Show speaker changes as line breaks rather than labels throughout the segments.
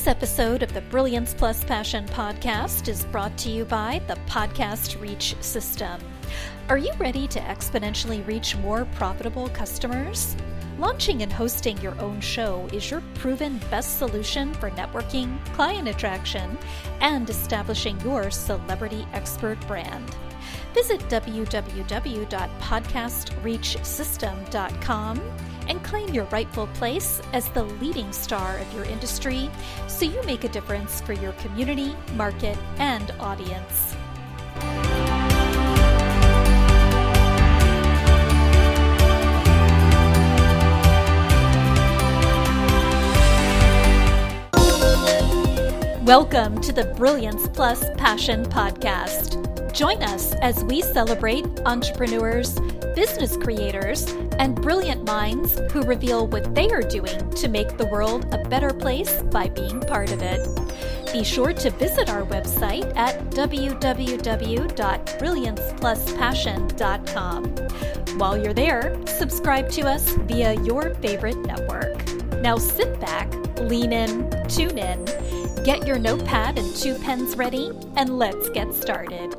This episode of the Brilliance Plus Passion podcast is brought to you by the Podcast Reach System. Are you ready to exponentially reach more profitable customers? Launching and hosting your own show is your proven best solution for networking, client attraction, and establishing your celebrity expert brand. Visit www.podcastreachsystem.com and claim your rightful place as the leading star of your industry so you make a difference for your community, market, and audience. Welcome to the Brilliance Plus Passion podcast. Join us as we celebrate entrepreneurs, business creators, and brilliant minds who reveal what they are doing to make the world a better place by being part of it. Be sure to visit our website at www.brilliancepluspassion.com. While you're there, subscribe to us via your favorite network. Now sit back, lean in, tune in, get your notepad and 2 pens ready, and let's get started.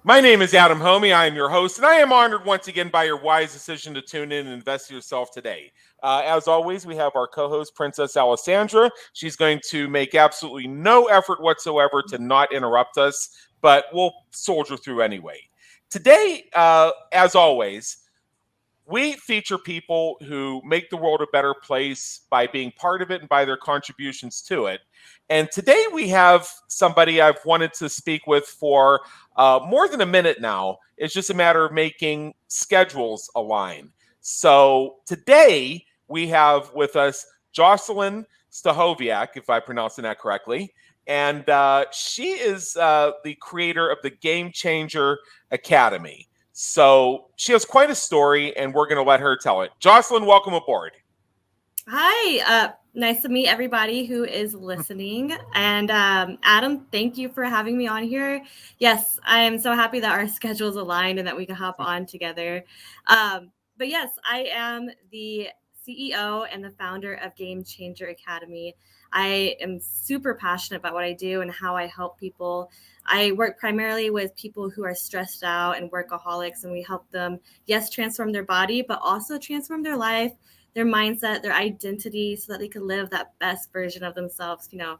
My name is Adam Homey. I am your host, and I am honored once again by your wise decision to tune in and invest in yourself today. As always, we have our co-host, Princess Alessandra. She's going to make absolutely no effort whatsoever to not interrupt us, but we'll soldier through anyway. Today, as always, we feature people who make the world a better place by being part of it and by their contributions to it. And today we have somebody I've wanted to speak with for more than a minute now. It's just a matter of making schedules align. So today we have with us Joscilynn Stachowiak, if I'm pronouncing that correctly. And she is the creator of the Game Changer Academy. So she has quite a story, and we're going to let her tell it. Joscilynn, welcome aboard.
Hi, nice to meet everybody who is listening. And Adam, thank you for having me on here. Yes, I am so happy that our schedules aligned and that we can hop on together. But yes, I am the CEO and the founder of Game Changer Academy. I am super passionate about what I do and how I help people. I work primarily with people who are stressed out and workaholics, and we help them, yes, transform their body, but also transform their life, their mindset, their identity, so that they can live that best version of themselves. You know,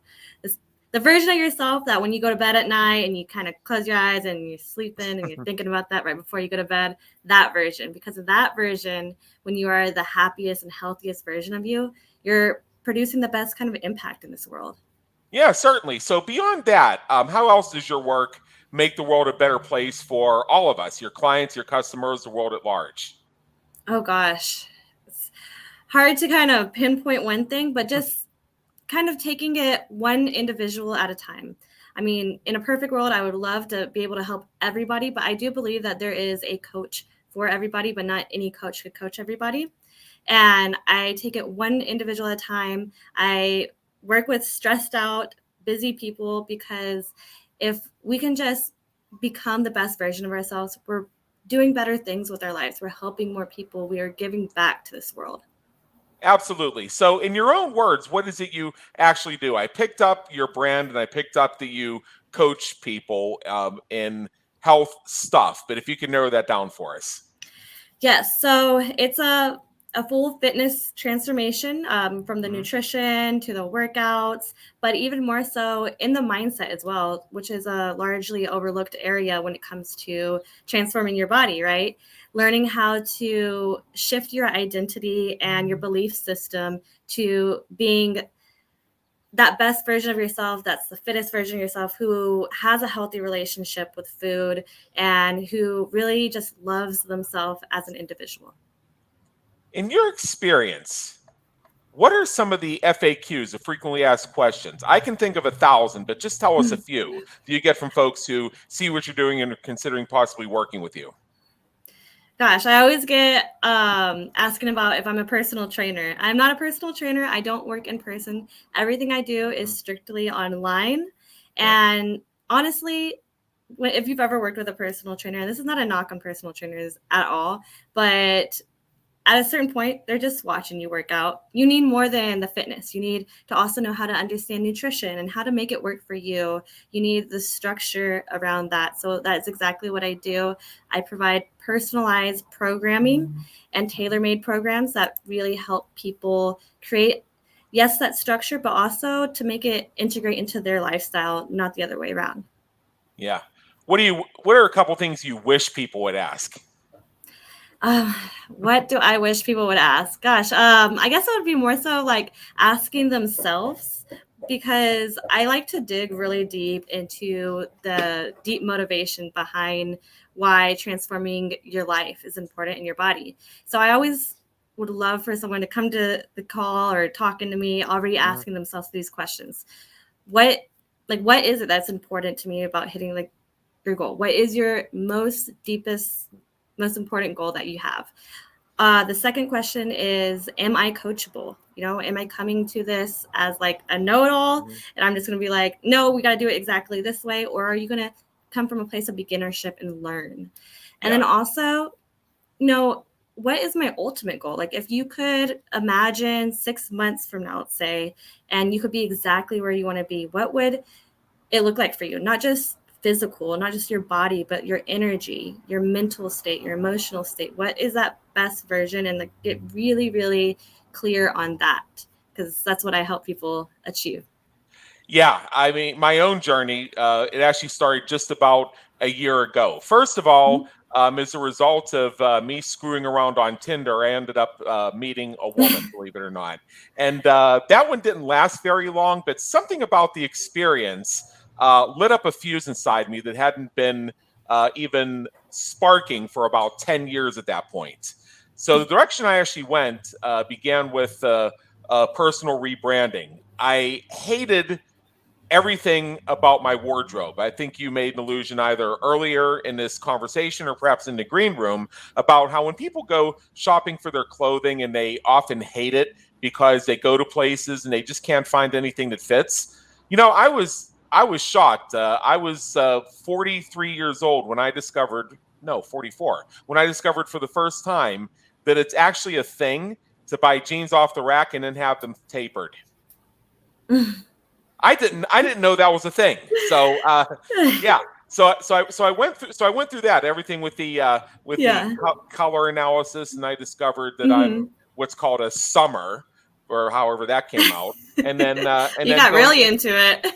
the version of yourself that when you go to bed at night and you kind of close your eyes and you're sleeping and you're thinking about that right before you go to bed, that version. Because of that version, when you are the happiest and healthiest version of you, you're producing the best kind of impact in this world.
Yeah, certainly. So beyond that, how else does your work make the world a better place for all of us, your clients, your customers, the world at large?
Oh, gosh. It's hard to kind of pinpoint one thing, but just kind of taking it one individual at a time. I mean, in a perfect world, I would love to be able to help everybody, but I do believe that there is a coach for everybody, but not any coach could coach everybody. And I take it one individual at a time. I work with stressed out, busy people, because if we can just become the best version of ourselves, we're doing better things with our lives. We're helping more people. We are giving back to this world.
Absolutely. So in your own words, what is it you actually do? I picked up your brand and I picked up that you coach people in health stuff, but if you can narrow that down for us.
Yes. So it's a full fitness transformation from the nutrition to the workouts, but even more so in the mindset as well, which is a largely overlooked area when it comes to transforming your body, right? Learning how to shift your identity and your belief system to being that best version of yourself, that's the fittest version of yourself, who has a healthy relationship with food and who really just loves themselves as an individual.
In your experience, what are some of the FAQs, the frequently asked questions? I can think of 1,000, but just tell us a few that you get from folks who see what you're doing and are considering possibly working with you.
Gosh, I always get asking about if I'm a personal trainer. I'm not a personal trainer. I don't work in person. Everything I do is strictly online. And honestly, if you've ever worked with a personal trainer, and this is not a knock on personal trainers at all, but at a certain point, they're just watching you work out. You need more than the fitness. You need to also know how to understand nutrition and how to make it work for you. You need the structure around that. So that's exactly what I do. I provide personalized programming and tailor-made programs that really help people create, yes, that structure, but also to make it integrate into their lifestyle, not the other way around.
Yeah. What are a couple things you wish people would ask?
What do I wish people would ask? Gosh, I guess it would be more so like asking themselves, because I like to dig really deep into the deep motivation behind why transforming your life is important in your body. So I always would love for someone to come to the call or talking to me already asking themselves these questions. What is it that's important to me about hitting like your goal? What is your most important goal that you have? The second question is, am I coachable? Am I coming to this as like a know-it-all and I'm just going to be like, no, we got to do it exactly this way? Or are you going to come from a place of beginnership and learn? And then also, what is my ultimate goal? Like if you could imagine 6 months from now, let's say, and you could be exactly where you want to be, what would it look like for you? Not just physical, not just your body, but your energy, your mental state, your emotional state. What is that best version? And get really, really clear on that, because that's what I help people achieve.
Yeah, I mean, my own journey, it actually started just about a year ago. First of all, as a result of me screwing around on Tinder, I ended up meeting a woman, believe it or not. And that one didn't last very long, but something about the experience lit up a fuse inside me that hadn't been even sparking for about 10 years at that point. So the direction I actually went began with personal rebranding. I hated everything about my wardrobe. I think you made an allusion either earlier in this conversation or perhaps in the green room about how when people go shopping for their clothing and they often hate it because they go to places and they just can't find anything that fits. I was shocked. I was 43 years old when I discovered, no, 44, when I discovered for the first time that it's actually a thing to buy jeans off the rack and then have them tapered. I didn't know that was a thing. So yeah. So I went through that, everything with the color analysis, and I discovered that I'm what's called a summer, or however that came out. And then
you got really into it.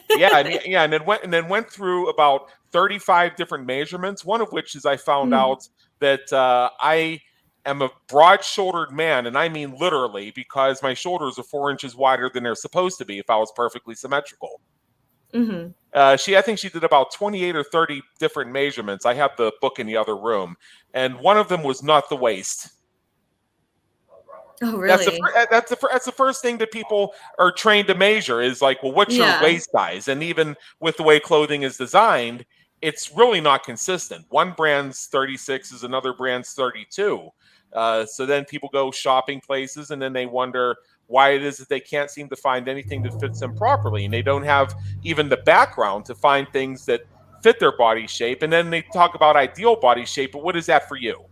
and then went through about 35 different measurements, one of which is I found out that I am a broad-shouldered man, and I mean literally, because my shoulders are 4 inches wider than they're supposed to be if I was perfectly symmetrical. I think she did about 28 or 30 different measurements. I have the book in the other room, and one of them was not the waist.
Oh, really?
That's the first thing that people are trained to measure is like, well, what's your waist size? And even with the way clothing is designed, it's really not consistent. One brand's 36 is another brand's 32. So then people go shopping places and then they wonder why it is that they can't seem to find anything that fits them properly. And they don't have even the background to find things that fit their body shape. And then they talk about ideal body shape, but what is that for you?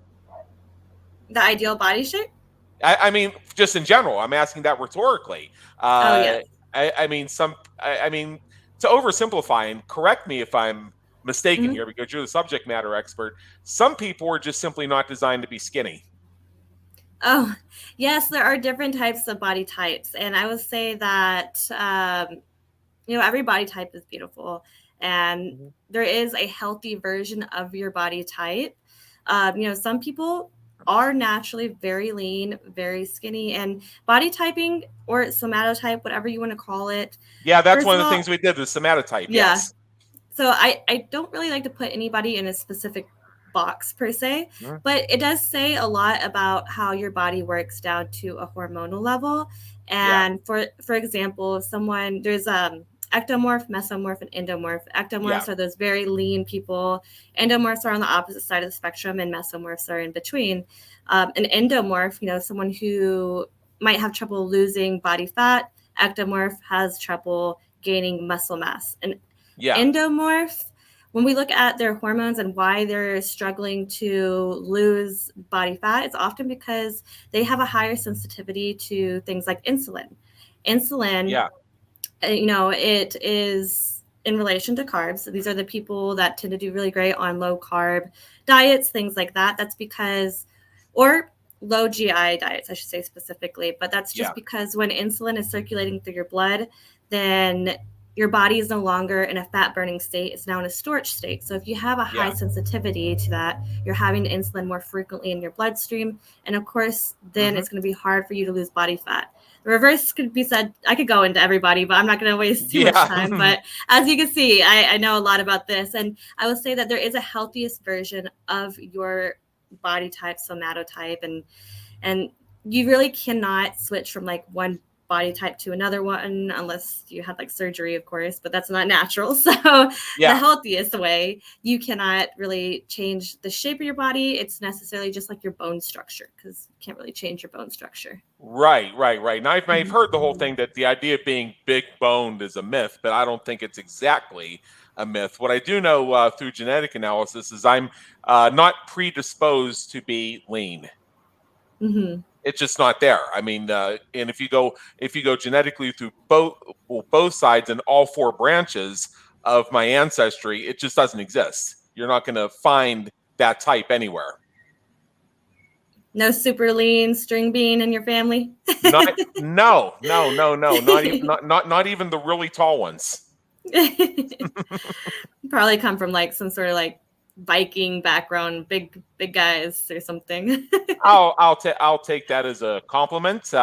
The ideal body shape?
I mean, just in general, I'm asking that rhetorically.
Yeah.
I mean, to oversimplify, and correct me if I'm mistaken here because you're the subject matter expert, some people are just simply not designed to be skinny.
Oh, yes, there are different types of body types. And I would say that, every body type is beautiful. And there is a healthy version of your body type. Some people are naturally very lean, very skinny, and body typing or somatotype, whatever you want to call it.
Yeah, that's one of the things we did, the somatotype.
Yeah.
Yes.
So I don't really like to put anybody in a specific box per se, but it does say a lot about how your body works down to a hormonal level. And for example, if someone, there's ectomorph, mesomorph, and endomorph. Ectomorphs are those very lean people. Endomorphs are on the opposite side of the spectrum, and mesomorphs are in between. An endomorph, someone who might have trouble losing body fat. Ectomorph has trouble gaining muscle mass. And endomorph, when we look at their hormones and why they're struggling to lose body fat, it's often because they have a higher sensitivity to things like insulin. Insulin,
Yeah.
It is in relation to carbs. These are the people that tend to do really great on low carb diets, things like that. That's because, or low GI diets, I should say specifically, but that's just because when insulin is circulating through your blood, then your body is no longer in a fat burning state. It's now in a storage state. So if you have a high sensitivity to that, you're having insulin more frequently in your bloodstream. And of course, then it's going to be hard for you to lose body fat. The reverse could be said. I could go into everybody, but I'm not going to waste too much time. But as you can see, I know a lot about this. And I will say that there is a healthiest version of your body type, somatotype, and you really cannot switch from like one body type to another one unless you had like surgery, of course, but that's not natural. So the healthiest way, you cannot really change the shape of your body. It's necessarily just like your bone structure, because you can't really change your bone structure.
Right. Now, I've heard the whole thing that the idea of being big boned is a myth, but I don't think it's exactly a myth. What I do know through genetic analysis is I'm not predisposed to be lean.
Mm-hmm.
It's just not there. I mean, and if you go genetically through both sides and all four branches of my ancestry, it just doesn't exist. You're not going to find that type anywhere.
No super lean string bean in your family?
No. Not even the really tall ones.
Probably come from like some sort of like Viking background, big guys or something.
I'll take that as a compliment.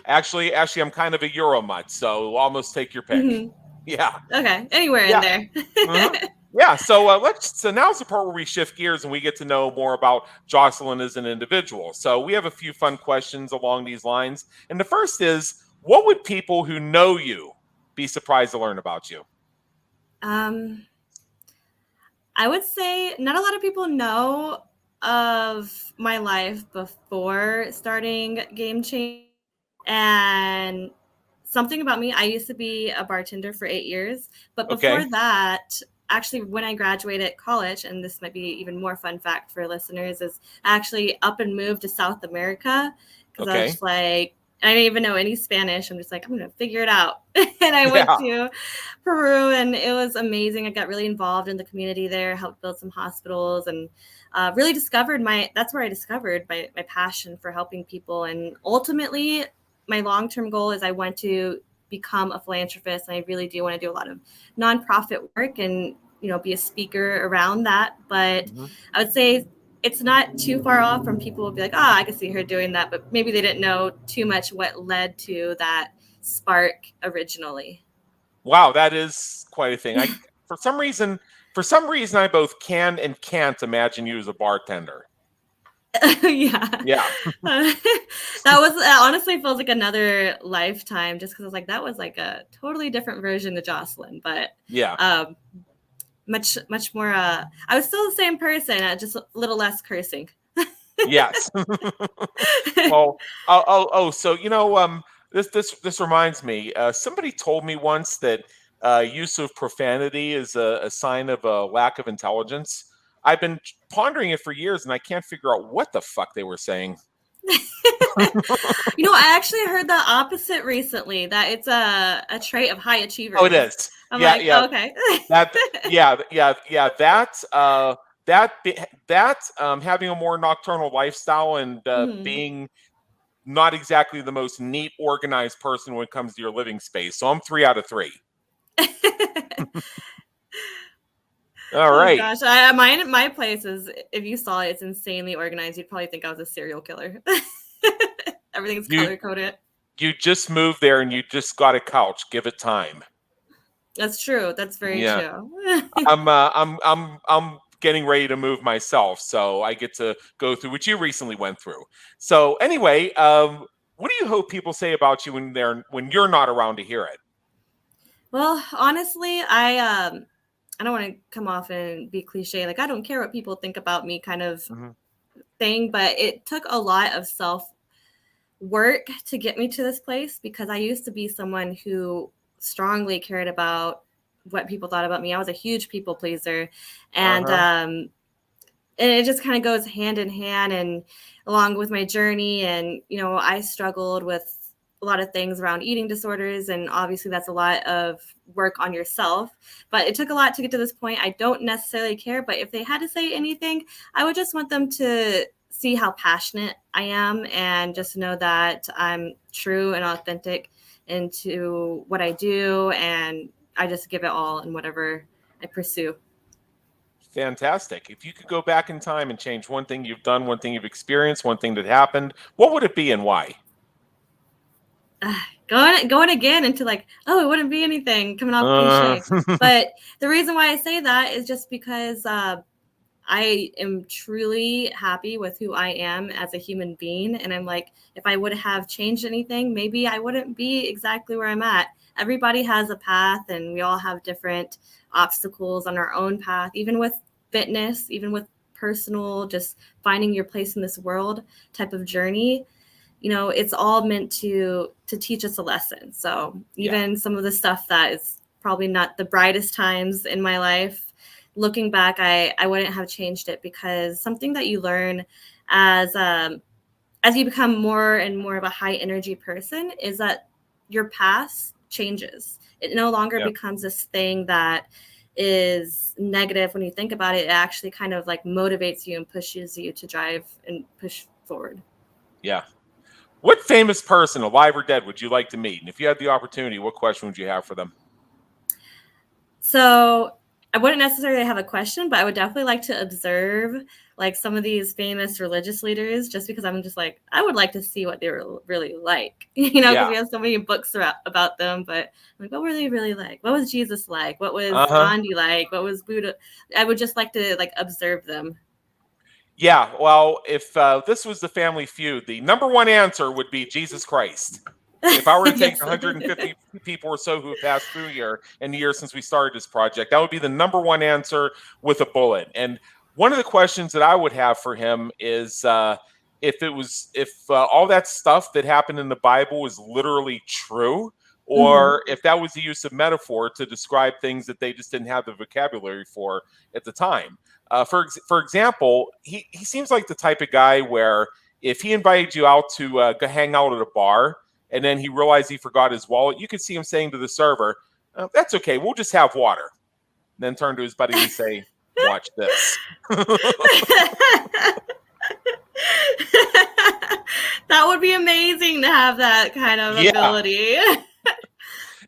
Actually, I'm kind of a Euromut, so almost take your pick.
Mm-hmm.
Yeah.
Okay. Anywhere in there.
Mm-hmm. Yeah. So now's the part where we shift gears and we get to know more about Joscilynn as an individual. So we have a few fun questions along these lines, and the first is, what would people who know you be surprised to learn about you?
I would say not a lot of people know of my life before starting Game Change. And something about me, I used to be a bartender for 8 years. But before that, actually, when I graduated college, and this might be even more fun fact for listeners, is I actually up and moved to South America because I was just like, I didn't even know any Spanish. I'm just like, I'm going to figure it out. And I went to Peru, and it was amazing. I got really involved in the community there, helped build some hospitals, and really discovered that's where I discovered my passion for helping people. And ultimately, my long-term goal is I want to become a philanthropist. And I really do want to do a lot of nonprofit work and, be a speaker around that. But I would say it's not too far off from people will be like, I could see her doing that, but maybe they didn't know too much what led to that spark originally.
Wow, that is quite a thing. For some reason, I both can and can't imagine you as a bartender.
Yeah. That honestly feels like another lifetime, just because I was like, that was like a totally different version of Joscilynn, but much more. I was still the same person, just a little less cursing.
Yes. Well, so this reminds me. Somebody told me once that use of profanity is a sign of a lack of intelligence. I've been pondering it for years, and I can't figure out what the fuck they were saying.
I actually heard the opposite recently, that it's a trait of high achievers.
Oh, it is.
I'm okay.
That having a more nocturnal lifestyle and being not exactly the most neat, organized person when it comes to your living space. So I'm 3 out of 3. All right.
Gosh, my place is, if you saw it, it's insanely organized. You'd probably think I was a serial killer. Everything's color coded.
You just moved there and you just got a couch. Give it time.
That's true. That's very true.
I'm getting ready to move myself, so I get to go through what you recently went through. So anyway, what do you hope people say about you when you're not around to hear it?
Well, honestly, I don't want to come off and be cliche, like I don't care what people think about me kind of thing, but it took a lot of self-work to get me to this place, because I used to be someone who strongly cared about what people thought about me. I was a huge people pleaser, and
Uh-huh.
and it just kind of goes hand in hand and along with my journey. And I struggled with a lot of things around eating disorders, and obviously that's a lot of work on yourself, but it took a lot to get to this point. I don't necessarily care, but if they had to say anything, I would just want them to see how passionate I am, and just know that I'm true and authentic into what I do, and I just give it all in whatever I pursue.
Fantastic. If you could go back in time and change one thing you've done, one thing you've experienced, one thing that happened, what would it be and why?
Going again into like, oh, it wouldn't be anything, coming off
Uh,
cliche. But the reason why I say that is just because I am truly happy with who I am as a human being. And I'm like, if I would have changed anything, maybe I wouldn't be exactly where I'm at. Everybody has a path, and we all have different obstacles on our own path, even with fitness, even with personal, just finding your place in this world type of journey. It's all meant to teach us a lesson. So
yeah.
even some of the stuff that is probably not the brightest times in my life, looking back, I wouldn't have changed it, because something that you learn as you become more and more of a high energy person is that your past changes. It no longer
Yeah.
becomes this thing that is negative. When you think about it, it actually kind of like motivates you and pushes you to drive and push forward.
Yeah. What famous person, alive or dead, would you like to meet? And if you had the opportunity, what question would you have for them?
So I wouldn't necessarily have a question, but I would definitely like to observe like some of these famous religious leaders, just because I'm just like, I would like to see what they were really like, because
Yeah.
we have so many books about them. But like, what were they really like? What was Jesus like? What was
Uh-huh.
Gandhi like? What was Buddha? I would just like to like observe them.
Yeah. Well, if this was the Family Feud, the number one answer would be Jesus Christ. If I were to take
Yes.
150 people or so who have passed through here in the years since we started this project, that would be the number one answer with a bullet. And one of the questions that I would have for him is if all that stuff that happened in the Bible was literally true,
Mhm.
or if that was the use of metaphor to describe things that they just didn't have the vocabulary for at the time. For example, he seems like the type of guy where if he invited you out to go hang out at a bar, and then he realized he forgot his wallet, you could see him saying to the server, "That's okay, we'll just have water." And then turn to his buddy and say, "Watch this."
That would be amazing to have that kind of
Yeah,
ability.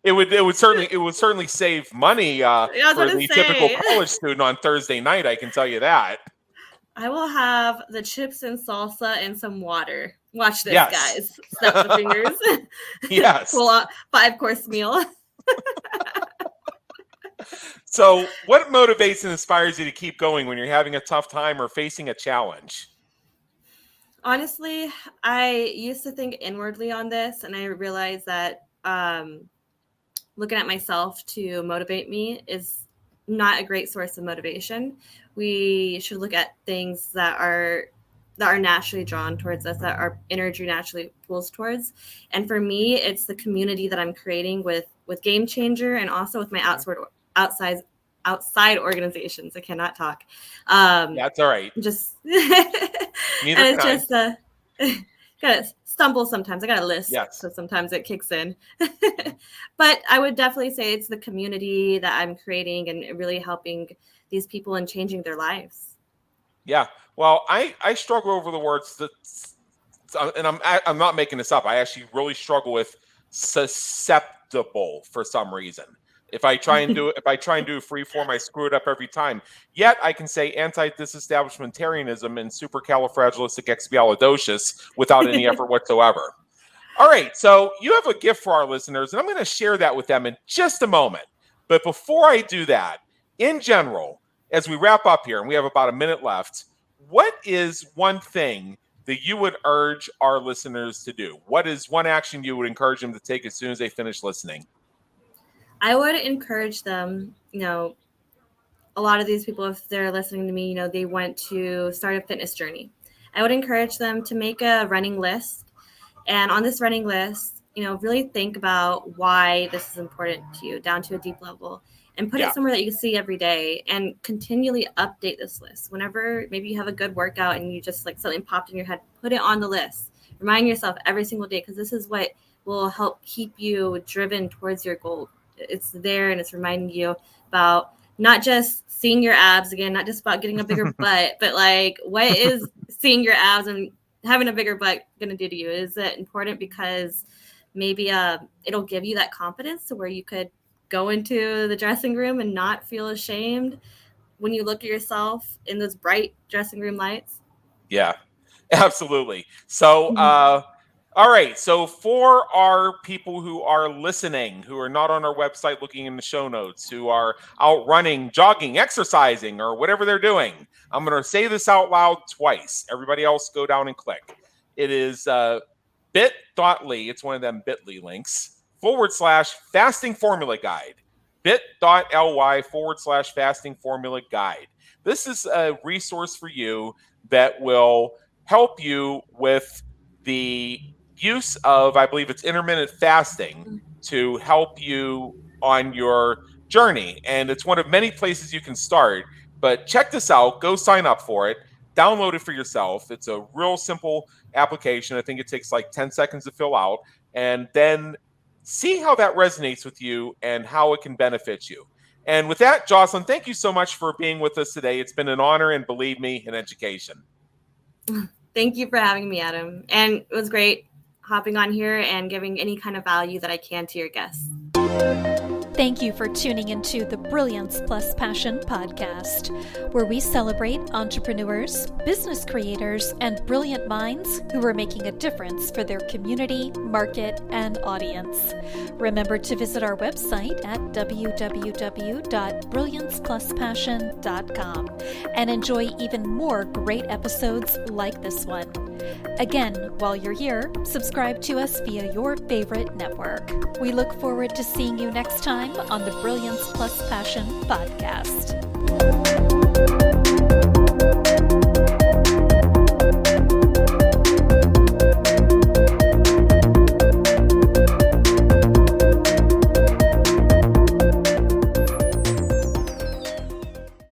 it would certainly save money
I was
for
about to
the typical
say.
college student on Thursday night. I can tell you that.
I will have the chips and salsa and some water. Watch this,
Yes.
guys. Snap the fingers.
Yes.
Pull out 5-course meal.
So, what motivates and inspires you to keep going when you're having a tough time or facing a challenge?
Honestly, I used to think inwardly on this, and I realized that looking at myself to motivate me is not a great source of motivation. We should look at things that are naturally drawn towards us, that our energy naturally pulls towards. And for me, it's the community that I'm creating with Game Changer, and also with my outside outside organizations. I cannot talk.
That's all right.
Just
Neither
and
can
it's
I.
just gotta stumble sometimes. I gotta lisp,
Yes.
so sometimes it kicks in. But I would definitely say it's the community that I'm creating and really helping these people and changing their lives.
Yeah. Well, I struggle over the words that, and I'm not making this up. I actually really struggle with susceptible for some reason. If I try and do a free form, I screw it up every time. Yet I can say anti-disestablishmentarianism and supercalifragilisticexpialidocious without any effort whatsoever. All right, so you have a gift for our listeners, and I'm going to share that with them in just a moment. But before I do that, in general, as we wrap up here, and we have about a minute left, what is one thing that you would urge our listeners to do? What is one action you would encourage them to take as soon as they finish listening?
I would encourage them, a lot of these people, if they're listening to me, they want to start a fitness journey. I would encourage them to make a running list. And on this running list, really think about why this is important to you down to a deep level. and put it somewhere that you can see every day, and continually update this list. Whenever maybe you have a good workout and you just like something popped in your head, put it on the list. Remind yourself every single day, because this is what will help keep you driven towards your goal. It's there and it's reminding you about not just seeing your abs again, not just about getting a bigger butt, but like, what is seeing your abs and having a bigger butt going to do to you? Is it important because maybe it'll give you that confidence to where you could go into the dressing room and not feel ashamed when you look at yourself in those bright dressing room lights?
Yeah, absolutely. So, all right. So for our people who are listening, who are not on our website looking in the show notes, who are out running, jogging, exercising, or whatever they're doing, I'm going to say this out loud twice. Everybody else go down and click. It is bit.ly. It's one of them bit.ly links /fasting formula guide. bit.ly /fasting formula guide. This is a resource for you that will help you with the use of, I believe it's intermittent fasting, to help you on your journey. And it's one of many places you can start. But check this out. Go sign up for it. Download it for yourself. It's a real simple application. I think it takes like 10 seconds to fill out. And then see how that resonates with you and how it can benefit you. And with that, Joscilynn, thank you so much for being with us today. It's been an honor, and believe me, an education.
Thank you for having me, Adam. And it was great hopping on here and giving any kind of value that I can to your guests.
Thank you for tuning into the Brilliance Plus Passion podcast, where we celebrate entrepreneurs, business creators, and brilliant minds who are making a difference for their community, market, and audience. Remember to visit our website at www.brilliancepluspassion.com and enjoy even more great episodes like this one. Again, while you're here, subscribe to us via your favorite network. We look forward to seeing you next time on the Brilliance Plus Passion podcast.